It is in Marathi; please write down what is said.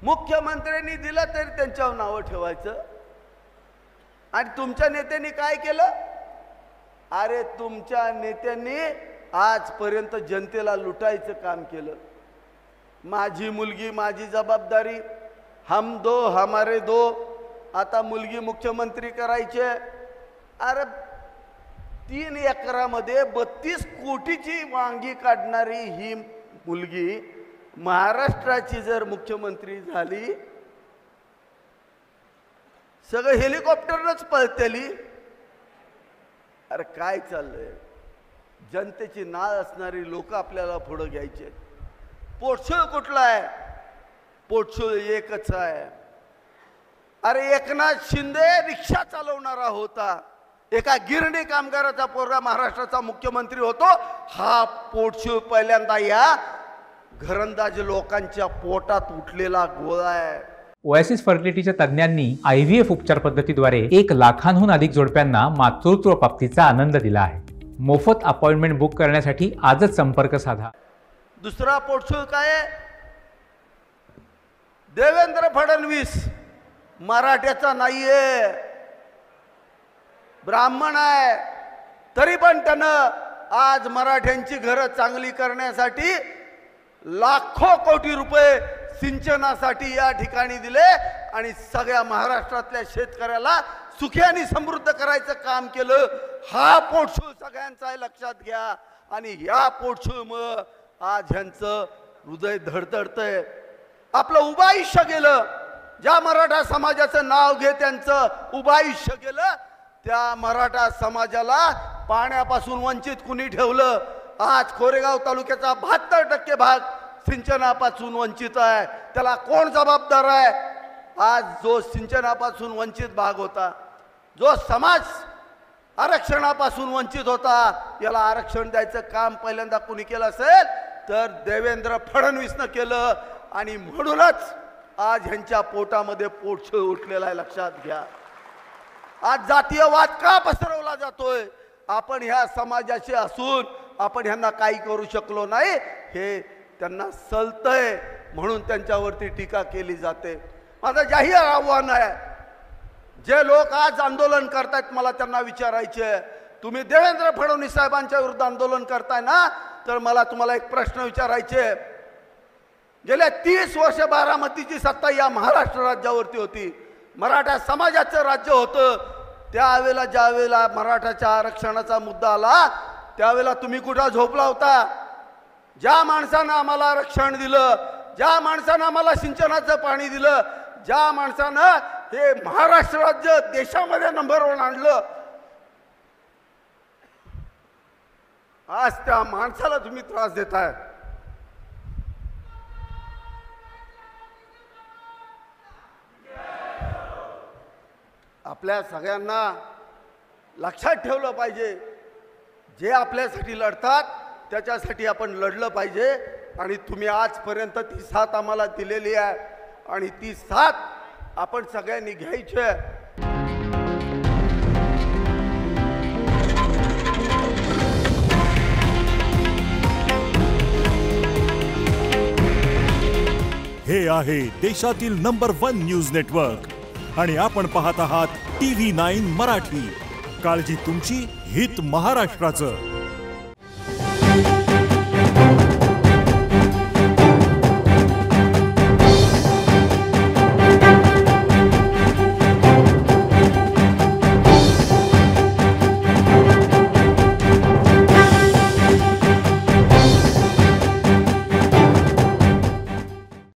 मुख्यमंत्र्यांनी दिलं तरी त्यांच्यावर नाव ठेवायचं। आणि तुमच्या नेत्यांनी काय केलं? अरे तुमच्या नेत्यांनी आजपर्यंत जनतेला लुटायचं काम केलं। माझी मुलगी माझी जबाबदारी, हम दो हमारे दो, आता मुलगी मुख्यमंत्री करायचे। अरे 3 एकरामध्ये 32 कोटीची वांगी काढणारी ही मुलगी महाराष्ट्राची जर मुख्यमंत्री झाली, सगळं हेलिकॉप्टरनच पळतेली। अरे काय चाललंय? जनतेची नाळ असणारी लोक आपल्याला पुढे घ्यायचे। पोटसूळ कुठला आहे? पोटसूळ एकच आहे। अरे एकनाथ शिंदे रिक्षा चालवणारा होता, एका गिरणी कामगाराचा पोरगा महाराष्ट्राचा मुख्यमंत्री होतो। हा पोटसूळ पहिल्यांदा या घरंदाज लोकांच्या पोटात उठलेला गोळा आहे। ओएसिस फर्टिलिटीच्या तज्ञांनी IVF उपचार पद्धतीद्वारे 1 लाखांहून अधिक जोडप्यांना मातृत्व प्राप्तीचा आनंद दिला आहे। मोफत अपॉइंटमेंट बुक करण्यासाठी आजच संपर्क साधा। दुसरा पोटसूळ काय आहे? देवेंद्र फडणवीस मराठ्याचा नाहीये, ब्राह्मण आहे, तरी पण त्यानं आज मराठ्यांची घरं चांगली करण्यासाठी लाखो कोटी रुपये सिंचनासाठी या ठिकाणी दिले आणि सगळ्या महाराष्ट्रातल्या शेतकऱ्याला सुखी आणि समृद्ध करायचं काम केलं। हा पोटसूळ सगळ्यांचा लक्षात घ्या। आणि या पोटसूळमुळे आज ह्यांचं हृदय धडधडतंय। आपलं उभं आयुष्य गेलं, ज्या मराठा समाजाचं नाव घे त्यांचं उभं आयुष्य गेलं, त्या मराठा समाजाला पाण्यापासून वंचित कुणी ठेवलं? आज कोरेगाव तालुक्याचा 72% भाग सिंचनापासून वंचित आहे। त्याला कोण जबाबदार आहे? आज जो सिंचनापासून वंचित भाग होता, जो समाज आरक्षणापासून वंचित होता, याला आरक्षण द्यायचं काम पहिल्यांदा कुणी केलं असेल तर देवेंद्र फडणवीसनं केलं। आणि म्हणूनच आज ह्यांच्या पोटामध्ये पोटसूळ उठलेला आहे, लक्षात घ्या। आज जातीयवाद का पसरवला जातोय? आपण ह्या समाजाचे असून आपण ह्यांना काही करू शकलो नाही, हे त्यांना सलतय, म्हणून त्यांच्यावरती टीका केली जाते। माझं जाहीर आव्हान आहे, जे लोक आज आंदोलन करतायत मला त्यांना विचारायचे, तुम्ही देवेंद्र फडणवीस साहेबांच्या विरुद्ध आंदोलन करताय ना, तर मला तुम्हाला एक प्रश्न विचारायचे। गेल्या 30 वर्ष बारामतीची सत्ता या महाराष्ट्र राज्यावरती होती, मराठा समाजाचं राज्य होतं। त्यावेळेला ज्यावेळेला मराठाच्या आरक्षणाचा मुद्दा आला त्यावेळेला तुम्ही कुठं झोपला होता? ज्या माणसानं आम्हाला आरक्षण दिलं, ज्या माणसानं आम्हाला सिंचनाचं पाणी दिलं, ज्या माणसानं हे महाराष्ट्र राज्य देशामध्ये नंबर 1 आणलं, आज त्या माणसाला तुम्ही त्रास देताय। आपल्या सगळ्यांना लक्षात ठेवलं पाहिजे, जे आपल्यासाठी लढतात त्याच्यासाठी आपण लढलं पाहिजे। आणि तुम्ही आजपर्यंत ती साथ आम्हाला दिलेली आहे आणि ती साथ आपण सगळ्यांनी घ्यायची आहे। हे आहे देशातील नंबर 1 न्यूज नेटवर्क आणि आपण पाहत आहात TV9 मराठी। काळजी तुमची, हित महाराष्ट्राचं।